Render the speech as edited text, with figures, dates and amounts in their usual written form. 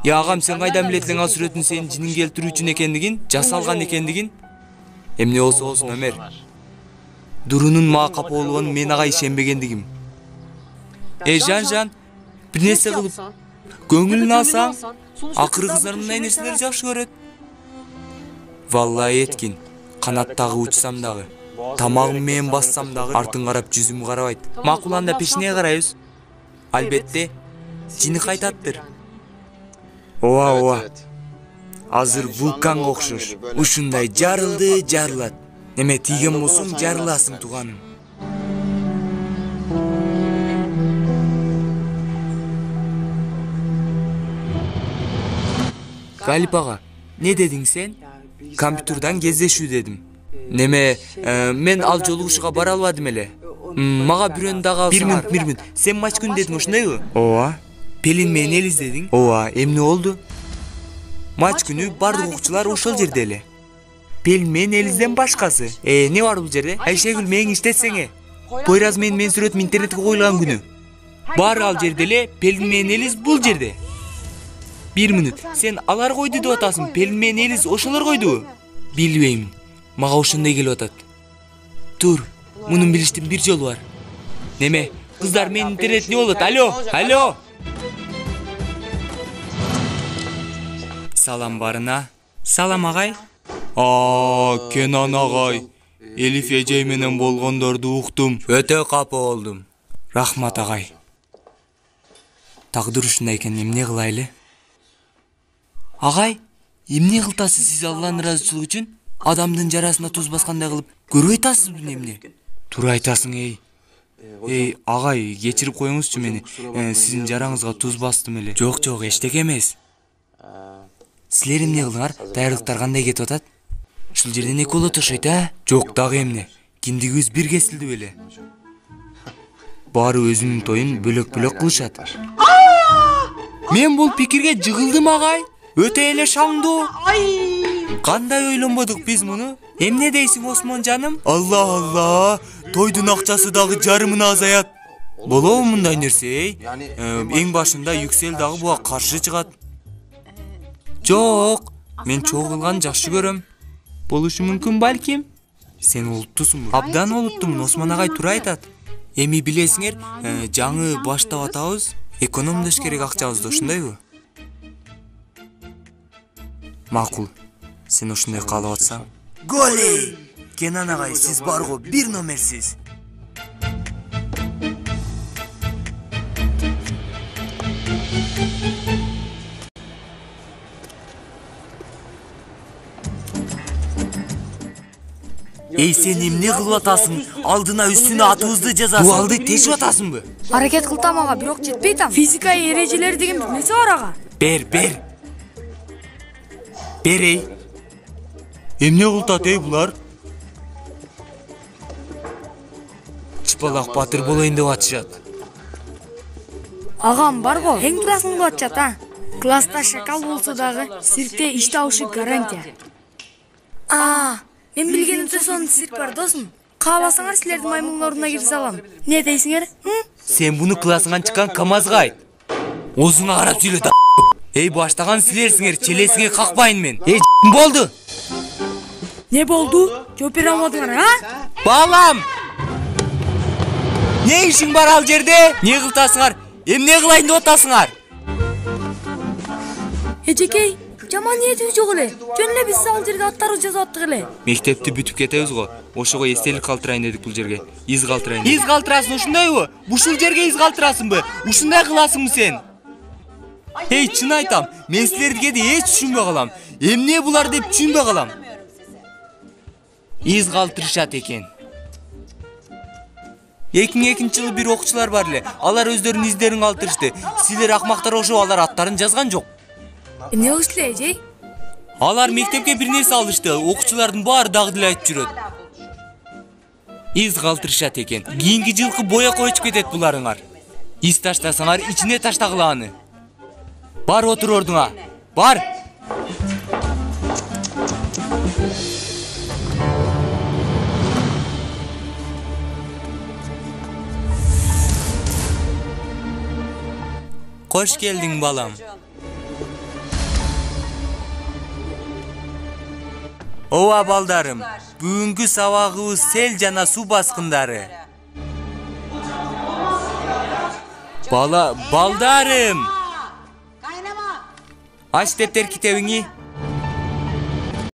Ya ağam sen kaydan biletin al süretini senin cinin keltiriyor için ekendigin, jasalgan ekendigin. Emne olsa olsun Ömer. Durunun mağa kapı olğan men ağa işenbegенdigim. Jan, bir nese kılıp көңүлүн алсаң, акыры кыздарымдын энесилер жакшы көрөт. Vallahi etkin, kanattагы учсам дагы, тамагым менен бассам дагы, артын карап жүзүм карабайт. Макуланда пешине карайбыз. Албетте, жини кайтаттыр. Ооба. Азыр вулканга окшош. Ушундай жарылды, жарылат. Неме тийген болсоң, жарыласың туганым. Галип ага, не дедиң сен? Компьютердан кездешүү дедим. Неме, мен ал жолугушууга бара албадым эле. Мага бирөөнү дагы бир мүнөт. Сен матч күнү дедиң ошондойбу? Ооба. Пелин менен Элиз дедиң? Ооба, эмне болду? Матч күнү бардык окуучулар ошол жерде эле. Пелин менен Элизден башкасы. Не бар бул жерде? Айшегүл менин иштетсеңе. Пойраз менин сүрөтүм интернетке коюлган күнү. Баары ал жерде эле, Пелин менен Элиз бул жерде. Bir minut. Sen alar koydu деп атасың. Пелин менен Элиз ошолор койдубу? Билбеймин. Мага ошондой келип атат. Тур. Мунун билиштин бир жолу бар. Неме? Кыздар менин интернет не болот? Алло. Салам барына. Салам агай. Кенан агай. Элиф эжей менен болгондорду уктум. Өтө капа болдум. Рахмат агай. Тагдыр ушундай экен, эмне кылайлы? Агай, эмне кылтасыз сиз Алланын ыраазычылыгы үчүн? Адамдын жарасына туз баскандай кылып, көрбөй атасызбы эмне? Туура айтасың, агай, кечирип коюңузчу мени. Сиздин жараңызга туз бастым эле. Жок, эчтеке эмес. Силер эмне кылдыңар? Даярдыктар кандай кетип атат? Ушул жерден эки болот ошойт, Жок, дагы эмне? Кимдигибиз бир кесилди беле. Баары өзүнүн тоюн бөлөк-бөлөк кылышат. Мен бул пикирге жыгылдым, агай. Өтө эле шаңдуу. Кандай ойлонбодук биз муну? Эмне дейсиң, Осмон жаным? Алла, тойдун акчасы дагы жарымына азаят. Болобу мындай нерсе, Эң башында Юксел дагы буга каршы чыгат. Жок, мен чогуу кылган жакшы көрөм. Болушу мүмкүн балким. Сен олуттусуңбу? Абдан олуттумун, Осмон агай туура айтат. Эми билесиңер, жаңы баштап атабыз, экономдош керек акчабызды, ошондойбу? Макул, сен ошондой каалап атсаң. Голей! Кенан агай, сиз барго бир номерсиз. Сен эмне кылып атасың? Алдына үстүнө атыбызды жазасың. Бул алды тешип атасыңбы? Аракет кылтам ага, бирок жетпей атам. Физика эрежелери деген нерсе бар ага. Бер. Берей. Эмне кылтат булар? Чыпалак батыр болоюн деп атышат. Агам барго, эң туурасын кылып атышат, Класста шакал болсо дагы, циркте иш табышы гарантия. Мен билгенимче сонун цирк бар, досум. Кааласаңар силердин маймуңдоруна кирсе алам. Не дейсиңер? Сен буну классыңан чыккан КамАЗга айт. Озуңа карап сүйлөт. Баштаган силерсиңер, челесиңе какпайын мен. Болду? Не болду? Жооп бере алмадыңар, Балам! Не ишиң бар ал жерде? Не кылтасыңар? Эмне кылайын деп атасыңар? Эжекей, жаман ниетибиз жок эле. Жөн эле биз ал жерге аттарыбызды жазып аттык эле. Мектепти бүтүп кетебиз го. Ошого эстелик калтырайын дедик бул жерге. Из калтырайын. Из калтырасың ошондойбу? Ушул жерге из калтырасыңбы? Ушундай кыласыңбы сен? Чын айтам, мен силерди кээде эч түшүнбөй калам. Эмне булар деп түшүнбөй калам. Из калтырышат экен. 2002 жылы бир окуучулар бар эле. Алар өздөрүнүн издерин калтырышты. Силер акмактар окшоп алар аттарын жазган жок. Эмне кылышты эле, эжей? Алар мектепке бир нерсе алышты. Окуучулардын баары дагы деле айтып жүрөт. Из калтырышат экен. Кийинки жылкы боек өчүп кетет буларыңар. Из таштасаңар ичине таштагыла аны. Бар отур ордуңа. Бар. Koş geldin balam. Ооба балдарым, бүгүнкү сабагыбыз сел жана суу баскындары. Балдарым! Ач дептер китебиңи.